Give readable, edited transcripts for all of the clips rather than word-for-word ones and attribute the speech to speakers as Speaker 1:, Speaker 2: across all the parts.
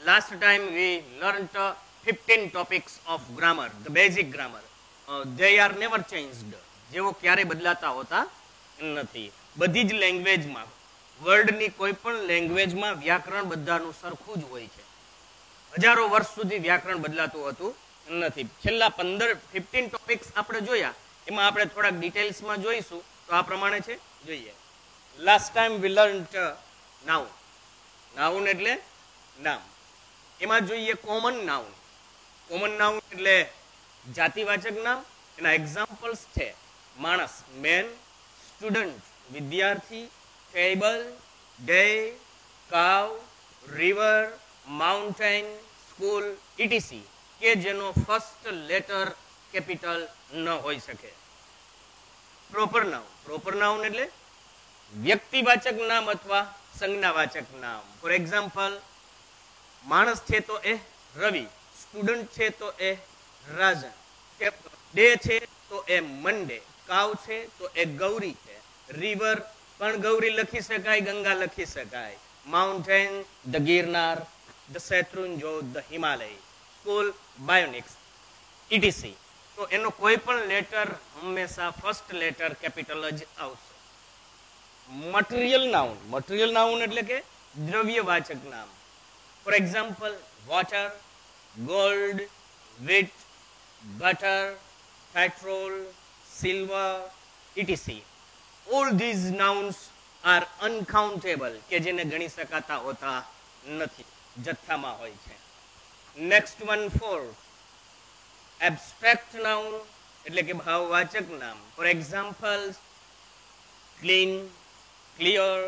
Speaker 1: last time we learnt 15 topics of grammar, the basic grammar. They are never changed. જેવો ક્યારે બદલાતા હોતા નથી. બધી જ લેંગ્વેજમાં, વર્લ્ડની કોઈ પણ લેંગ્વેજમાં વ્યાકરણ બધાનું સરખું જ હોય છે. હજારો વર્ષ સુધી વ્યાકરણ બદલાતું હતું નથી. છેલ્લા 15 ટોપિક્સ આપણે જોયા, એમાં આપણે થોડાક ડિટેલ્સમાં જોઈશું. તો આ પ્રમાણે છે, જોઈએ. Last time we learnt noun. Noun એટલે નામ. એમાં જોઈએ કોમન નાઉન. કોમન નાઉન એટલે જાતિવાચક નામ. એના એક્ઝામ્પલ્સ છે માણસ, મેન, સ્ટુડન્ટ, વિદ્યાર્થી, ટેબલ, ડે, કાવ, રિવર, માઉન્ટેન, સ્કૂલ, ઇટીસી, કે જેનો ફર્સ્ટ લેટર કેપિટલ ન હોઈ શકે. Proper noun. પ્રોપર નાઉન એટલે વ્યક્તિવાચક નામ અથવા સંજ્ઞાવાચક નામ. ફોર એક્ઝામ્પલ, માણસ છે તો એ રવિ, સ્ટુડન્ટ છે તો એ રાજન, ડે છે તો એ મંડે, કાવ છે તો એ ગૌરી છે, રિવર પણ ગૌરી લખી શકાય, ગંગા લખી શકાય, mountain the Girnar, the Shetrunjo, the Himalaya, school bionics, etc. તો એનો કોઈ પણ લેટર હંમેશા ફર્સ્ટ લેટર કેપિટલ જ આવશે. Material noun. મટીરિયલ નાઉન એટલે કે દ્રવ્યવાચક નામ. For example, water, gold, wheat, butter, petrol, silver, etc. All these nouns are uncountable, કે જેને ગણી શકાતા હોતા નથી, જથ્થામાં હોય છે. Next one, fourth, abstract noun એટલે કે ભાવવાચક નામ. For example, clean, clear,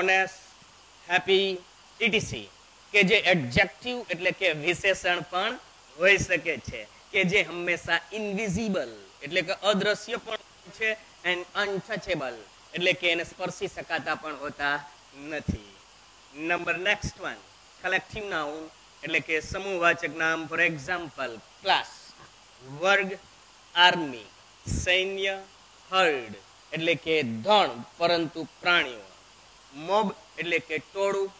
Speaker 1: honest, happy, etc. કે જે એડજેક્ટિવ એટલે કે વિશેષણ પણ હોઈ શકે છે, કે જે હંમેશા ઇનવિઝિબલ એટલે કે અદ્રશ્ય પણ છે, એન્ડ અનટચેબલ એટલે કે એને સ્પર્શી શકાતા પણ હોતા નથી. Number next one, collective noun એટલે કે સમૂહવાચક નામ. ફોર એક્ઝામ્પલ, ક્લાસ, વર્ગ, આર્મી, સૈન્ય, હર્ડ એટલે કે ધણ પરંતુ પ્રાણીઓ, મોબ એટલે કે ટોળું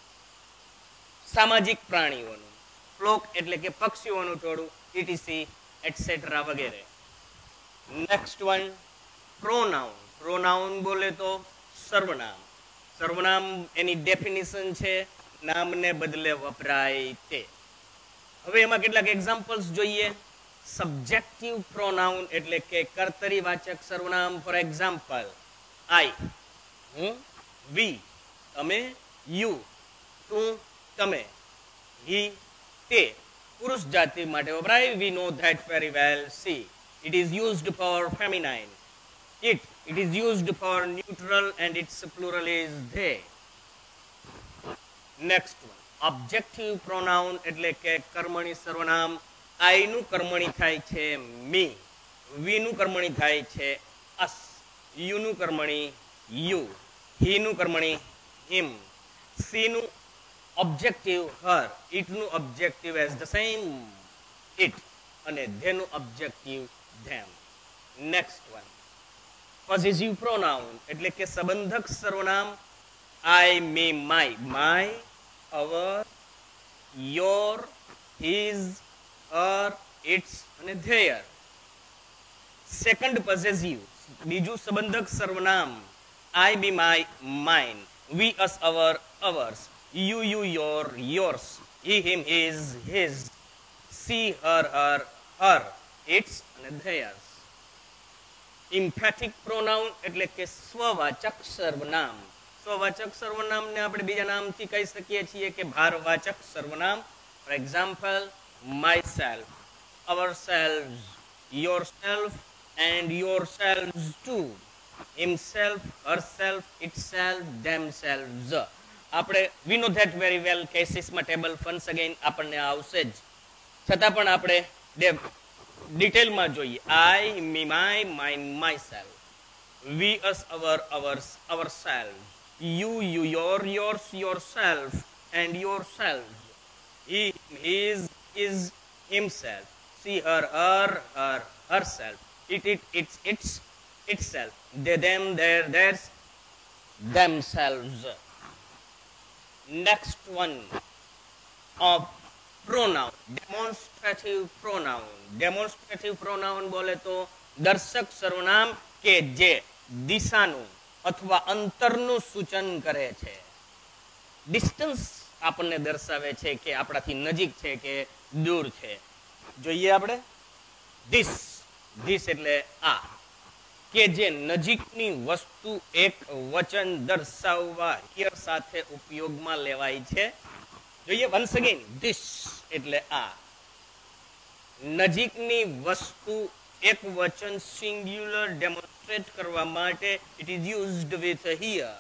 Speaker 1: સામાજિક પ્રાણીઓનું, ફ્લોક એટલે કે પક્ષીઓનું ટોળું, ઇટીસી એટસેટ્રા વગેરે. Next one, pronoun. પ્રોનાઉન બોલે તો સર્વનામ. સર્વનામ એની ડેફિનિશન છે નામને બદલે વપરાય તે. હવે એમાં કેટલાક એક્ઝામ્પલ્સ જોઈએ. સબ્જેક્ટિવ પ્રોનાઉન એટલે કે કર્તરીવાચક સર્વનામ. ફોર એક્ઝામ્પલ, આઈ, હું, વી, તમે, યુ, તું, તમે, હી, તે પુરુષ જાતિ માટે વપરાય. We know that very well. See, it is used for feminine. It is used for neutral and its plural is they. Next one, objective pronoun એટલે કે કર્મણી સર્વનામ. I નું કર્મણી થાય છે me, we નું કર્મણી થાય છે us, you નું કર્મણી you, he નું કર્મણી him, she નું objective her, it નું objective as the same it, અને they નું objective them. Next one, possessive pronoun એટલે કે સંબંધક સર્વનામ. I, me, my, my, our, your, his, her, its અને their. સેકન્ડ possessive, બીજું સંબંધક સર્વનામ. I, me, my, mine, we, us, our, ours, you, your, yours, he, him, his, she, her, its અને theirs. Emphatic pronoun એટલે કે સ્વવાચક સર્વનામ. સ્વવાચક સર્વનામને આપણે બીજા નામથી કહી શકીએ છીએ કે ભારવાચક સર્વનામ. For example, myself, ourselves, yourself and yourselves too, himself, herself, itself, themselves. આપણે we know that very well. કેસીસમાં ટેબલ ફન્સ અગેન આપણને આવશે જ, છતાં પણ આપણે ડિટેલમાં જોઈએ. I, me, my, mine, myself, we, us, our, ours, ourselves, you, your, yours, yourself and yourselves, he, his, himself, she, her, herself, its, itself, they, them, theirs, themselves. Next one, pronoun, demonstrative pronoun. Demonstrative pronoun બોલે તો દર્શક સર્વનામ કે જે દિશાનું અથવા અંતરનું સૂચન કરે છે. ડિસ્ટન્સ આપણને દર્શાવે છે કે આપણાથી નજીક છે કે દૂર છે. જોઈએ આપણે ધીસ. ધીસ એટલે આ, કે જે નજીકની વસ્તુ એક વચન દર્શાવવા હિયર સાથે ઉપયોગમાં લેવાય છે. જોઈએ વન્સ અગેન, ધીસ એટલે આ, નજીકની વસ્તુ એક વચન સિંગ્યુલર ડેમોન્સ્ટ્રેટ કરવા માટે it is used with here.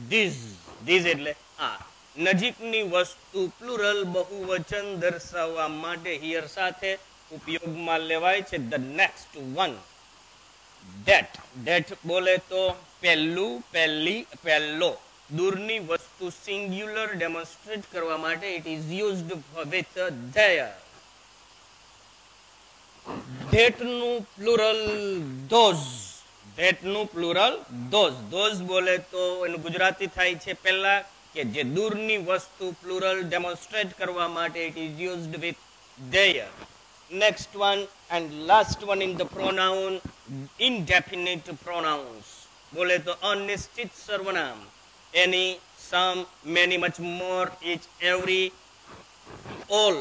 Speaker 1: This. This એટલે આ, નજીકની વસ્તુ પ્લુરલ બહુવચન દર્શાવવા માટે હિયર સાથે ઉપયોગમાં લેવાય છે. The next one that. That બોલે તો પહેલું, પહેલી, પહેલો. દૂરની વસ્તુ સિંગ્યુલર ડેમોન્સ્ટ્રેટ કરવા માટે it is used with there. ધેટનું પ્લુરલ ધોઝ. ધેટનું પ્લુરલ ધોઝ. ધોઝ બોલે તો એનું ગુજરાતી થાય છે પહેલા, કે જે દૂરની વસ્તુ પ્લુરલ ડેમોન્સ્ટ્રેટ કરવા માટે it is used with there. Next one and last one in the pronoun, indefinite pronouns. બોલે તો અનિશ્ચિત સર્વનામ. Any, some, many, much more, each, every, all,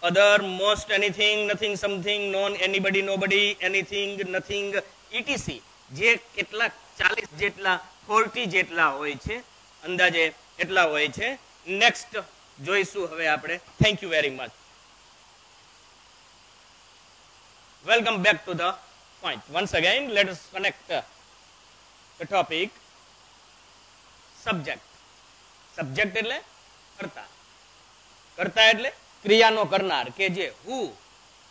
Speaker 1: other, most, anything, nothing, something, none, anybody, nobody, anything, nothing, etc. જે કેટલા 40 જેટલા 40 જેટલા હોય છે, અંદાજે એટલા હોય છે. નેક્સ્ટ જોઈશું હવે આપણે. Thank you very much. Welcome back to the point. Once again, let us connect the topic. Subject. Subject એટલે કર્તા. કર્તા એટલે ક્રિયાનો કરનાર, કે જે હું,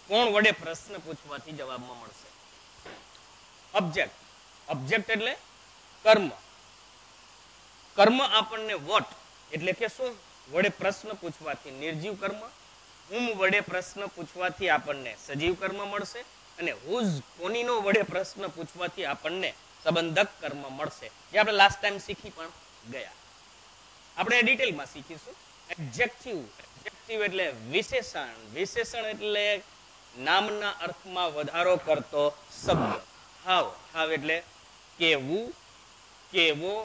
Speaker 1: કોણ વડે પ્રશ્ન પૂછવાથી જવાબમાં મળશે. ઓબ્જેક્ટ. ઓબ્જેક્ટ એટલે કર્મ. કર્મ આપણને વોટ એટલે કે શું વડે પ્રશ્ન પૂછવાથી નિર્જીવ કર્મ, હુમ વડે પ્રશ્ન પૂછવાથી આપણને સજીવ કર્મ મળશે, અને હુઝ કોનીનો વડે પ્રશ્ન પૂછવાથી આપણને સંબંધક કર્મ મળશે, જે આપણે લાસ્ટ ટાઈમ શીખી પણ ગયા. આપણે ડિટેલમાં શીખીશું. એડજેક્ટિવ. એડજેક્ટિવ એટલે વિશેષણ. વિશેષણ એટલે નામના અર્થમાં વધારો કરતો શબ્દ. હાવ. હાવ એટલે કેવું, કેવો,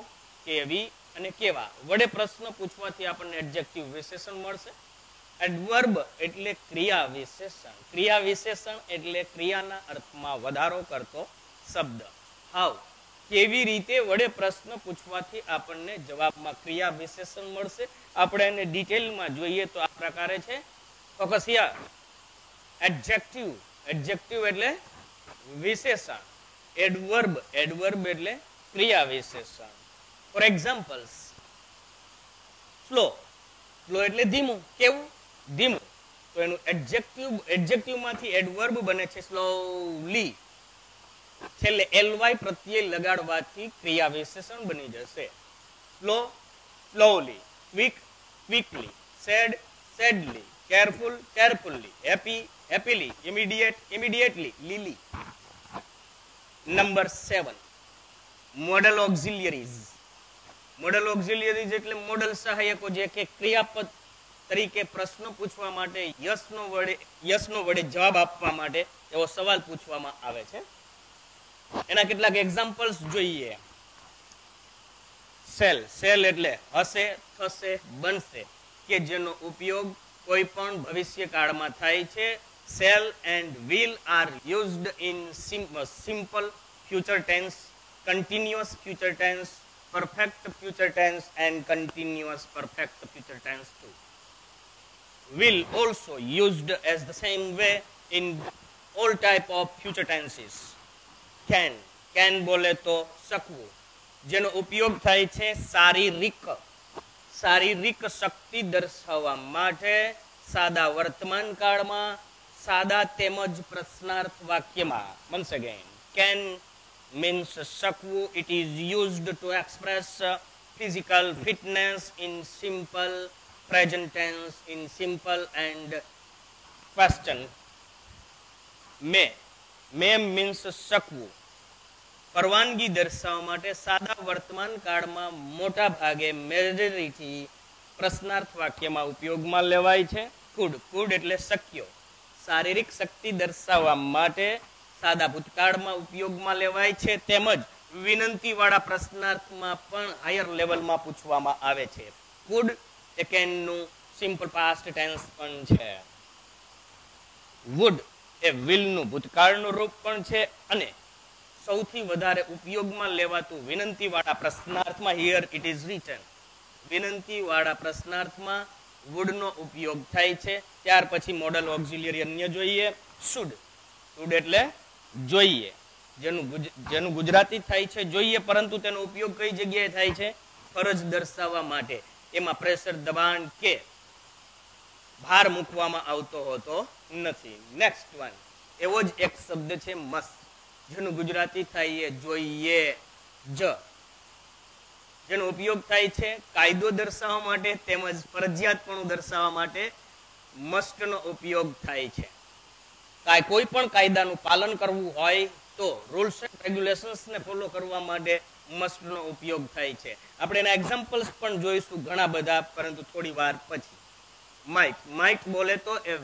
Speaker 1: કેવી અને કેવા વડે પ્રશ્ન પૂછવાથી આપણને એડજેક્ટિવ વિશેષણ મળશે. એડવર્બ એટલે ક્રિયા વિશેષણ. ક્રિયા વિશેષણ એટલે ક્રિયાના અર્થમાં વધારો કરતો શબ્દ. હાવ, કેવી રીતે વડે પ્રશ્ન પૂછવાથી આપણને જવાબમાં ક્રિયા વિશેષણ મળશે. આપણે એને ડિટેલમાં જોઈએ તો આ પ્રકારે છે. Focus here. એડજેક્ટિવ. એડજેક્ટિવ એટલે વિશેષણ. એડવર્બ. એડવર્બ એટલે ક્રિયા વિશેષણ. Four examples, slow. સ્લો એટલે ધીમું. કેવું? ધીમું. તો એનું એડજેક્ટિવ, એડજેક્ટિવમાંથી એડવર્બ બને છે સ્લોલી. છેલ્લે ly પ્રત્યય લગાડવાથી ક્રિયા વિશેષણ બની જશે. Slow, slowly. Quick, quickly. Sad, sadly. Careful, carefully. Happy, happily. Immediate, immediately. લીલી. Number 7, modal auxiliaries. Modal auxiliaries એટલે મોડલ સહાયકો, જે કે ક્રિયાપદ તરીકે પ્રશ્ન પૂછવા માટે યસનો વડે જવાબ આપવા માટે એવો સવાલ પૂછવામાં આવે છે. એના કેટલાક એક્ઝામ્પલ્સ જોઈએ. સેલ. સેલ એટલે હશે, થશે, બનશે, કે જેનો ઉપયોગ કોઈ પણ ભવિષ્ય કાળમાં થાય છે. Shall and will are used in simple future tense, continuous future tense, perfect future tense and continuous perfect future tense too. Will also used as the same way in all type of future tenses. Can. Can બોલે તો શકવું, જેનો ઉપયોગ થાય છે શારીરિક શક્તિ દર્શાવવા માટે સાદા વર્તમાન કાળમાં, સાદા તેમજ પ્રશ્નાર્થ વાક્યમાં. Once again, can means શકવું. It is used to express physical fitness in simple present tense, in simple and question. May. May means શકવું. પરવાનગી દર્શાવવા માટે સાદા વર્તમાન કાળમાં મોટા ભાગે મેજોરિટી પ્રશ્નાર્થ વાક્યમાં ઉપયોગમાં લેવાય છે. કુડ, કુડ એટલે શક્ય. શારીરિક શક્તિ દર્શાવવા માટે સાદા ભૂતકાળમાં ઉપયોગમાં લેવાય છે, તેમજ વિનંતી વાળા પ્રશ્નાર્થમાં પણ હાયર લેવલમાં પૂછવામાં આવે છે. કુડ એ કેનનું સિમ્પલ પાસ્ટ ટેન્સ પણ છે. વુડ એ વિલનું ભૂતકાળનું રૂપ પણ છે અને સૌથી વધારે ઉપયોગમાં લેવાતું વિનંતી વાળા પ્રશ્નાર્થમાં હિયર ઇટ ઇઝ રિટન, વિનંતી વાળા પ્રશ્નાર્થમાં વુડનો ઉપયોગ થાય છે. ત્યાર પછી મોડલ ઓક્ઝિલિયરી અન્ય જોઈએ. શુડ, શુડ એટલે જોઈએ, જેનું ગુજરાતી થાય છે જોઈએ, પરંતુ તેનો ઉપયોગ કઈ જગ્યાએ થાય છે? ફરજ દર્શાવવા માટે. એમાં પ્રેશર, દબાણ કે ભાર મૂકવામાં આવતો હોતો નથી. નેક્સ્ટ વન, એવો જ એક શબ્દ છે મસ્ટ, જેનું ગુજરાતી થાય એ જોઈએ જ, જેનો ઉપયોગ થાય છે કાયદો દર્શાવવા માટે તેમજ ફરજિયાતપણું દર્શાવવા માટે મસ્ટનો ઉપયોગ થાય છે. કોઈ પણ કાયદાનું પાલન કરવું હોય તો રૂલ્સ એન્ડ રેગ્યુલેશન્સ ને ફોલો કરવા માટે મસ્ટનો ઉપયોગ થાય છે. આપણે એના એક્ઝામ્પલ્સ પણ જોઈશું ઘણા બધા, પરંતુ થોડી વાર પછી. માઇટ, માઇટ બોલે તો એ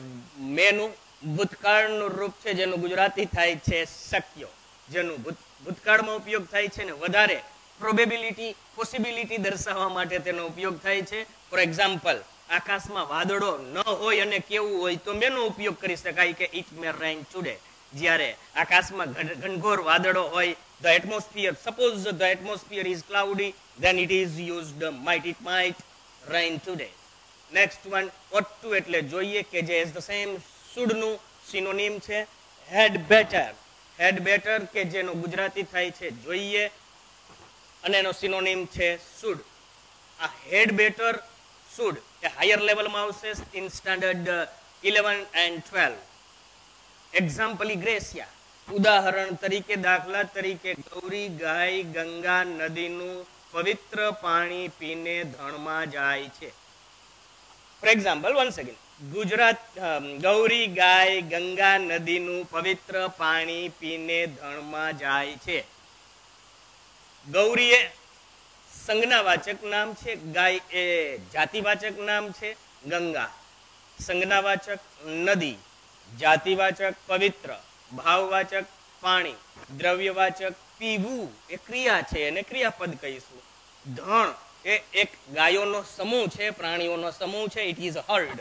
Speaker 1: મેનું ભૂતકાળનું રૂપ છે, જેનું ગુજરાતી થાય છે શક્ય, જેનું ભૂતકાળમાં ઉપયોગ થાય છે ને વધારે પ્રોબેબિલિટી, પોસિબિલિટી દર્શાવવા માટે તેનો ઉપયોગ થાય છે. ફોર એક્ઝામ્પલ, આકાશમાં વાદળો ન હોય અને કેવું હોય તો મેનો ઉપયોગ કરી શકાય કે ઇટ મે રેન ટુડે. જ્યારે આકાશમાં ઘનઘોર વાદળો હોય, the atmosphere, suppose the atmosphere is cloudy, then it is used might, it might rain today. Next one, ought to એટલે જોઈએ, કે જે is the same should નું સિનોનિમ છે. had better, had better કે જેનો ગુજરાતી થાય છે જોઈએ અને એનો સિનોનિમ છે should. આ had better, should A higher લેવલમાં આવશે ઇન સ્ટાન્ડર્ડ 11 and 12. એક્ઝામ્પલ ગ્રેસિયા, ઉદાહરણ તરીકે, દાખલા તરીકે, ગૌરી ગાય ગંગા નદીનું પવિત્ર પાણી પીને ધણમાં જાય છે. For example, one second, Gauri ગાય ગંગા નદીનું પવિત્ર પાણી પીને ધણમાં જાય છે. ગૌરી એ સંજ્ઞાવાચક નામ છે, ગાય એ જાતિવાચક નામ છે, ગંગા સંજ્ઞાવાચક, નદી જાતિવાચક, પવિત્ર ભાવવાચક, પાણી દ્રવ્યવાચક, પીવું એ ક્રિયા છે એને ક્રિયાપદ કહીશું. ધણ એ એક ગાયોનો સમૂહ છે, પ્રાણીઓનો સમૂહ છે, ઇટ ઇઝ હર્ડ,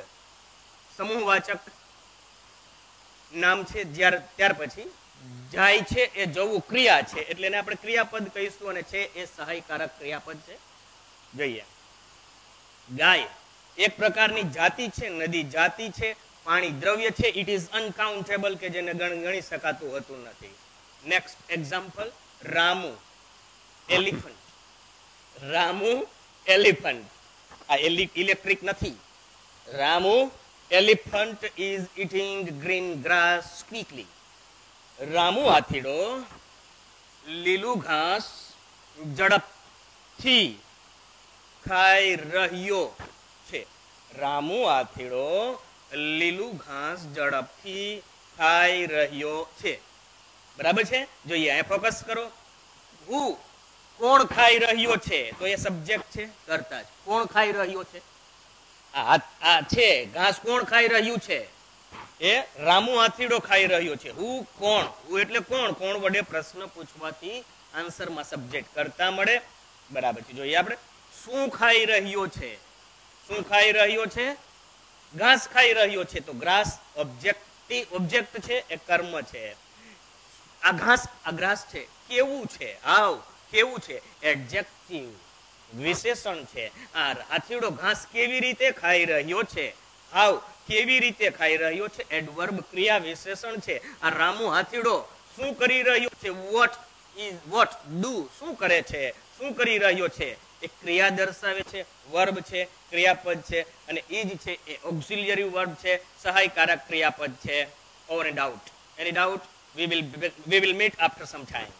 Speaker 1: સમૂહવાચક નામ છે. ત્યાર પછી જાય છે એ જવું ક્રિયા છે, એટલે એને આપણે ક્રિયાપદ કહીશું અને છે એ સહાયકારક ક્રિયાપદ છે. જોઈએ, ગાય એક પ્રકારની જાતિ છે, નદી જાતિ છે, પાણી દ્રવ્ય છે, ઇટ ઇઝ અનકાઉન્ટેબલ કે જેને ગણી શકાતું હોતું નથી. Next example, Ramu elephant, Ramu elephant, આ ઇલેક્ટ્રિક નથી. Ramu elephant is eating green grass quickly. Ramu હાથીડો લીલું ઘાસ ઝડપથી ખાઈ રહ્યો છે. રામુ હાથીડો લીલું ઘાસ ઝડપથી ખાઈ રહ્યો છે. બરાબર છે? જોઈએ, અહીંયા ફોકસ કરો. હું, કોણ ખાઈ રહ્યો છે? તો એ સબ્જેક્ટ છે, કરતા જ. કોણ ખાઈ રહ્યો છે? આ છે ઘાસ, કોણ ખાઈ રહ્યું છે? એ રામુ હાથીડો ખાઈ રહ્યો છે. હું કોણ, હું એટલે કોણ, કોણ વડે પ્રશ્ન પૂછવાથી આન્સરમાં સબ્જેક્ટ કરતા મળે. બરાબર છે. જોઈએ આપણે, શું ખાઈ રહ્યો છે? શું ખાઈ રહ્યો છે? ઘાસ ખાઈ રહ્યો છે. તો ગ્રાસ ઓબ્જેક્ટ છે, એ કર્મ છે. આ ઘાસ છે, કેવું છે? હાઉ, કેવું છે? એડજેક્ટિવ વિશેષણ છે. આ હાથીડો ઘાસ કેવી રીતે ખાઈ રહ્યો છે? હાઉ, કેવી રીતે ખાઈ રહ્યો છે? એડવર્બ ક્રિયા વિશેષણ છે. આ રામુ હાથીડો શું કરી રહ્યો છે? વોટ ડુ, શું કરે છે? શું કરી રહ્યો છે? એક ક્રિયા દર્શાવે છે, વર્બ છે, ક્રિયાપદ છે, અને ઈજ છે એ ઓક્સિલિયરી વર્બ છે, સહાયકારક ક્રિયાપદ છે. Over and out. Any doubt? We will meet after some time.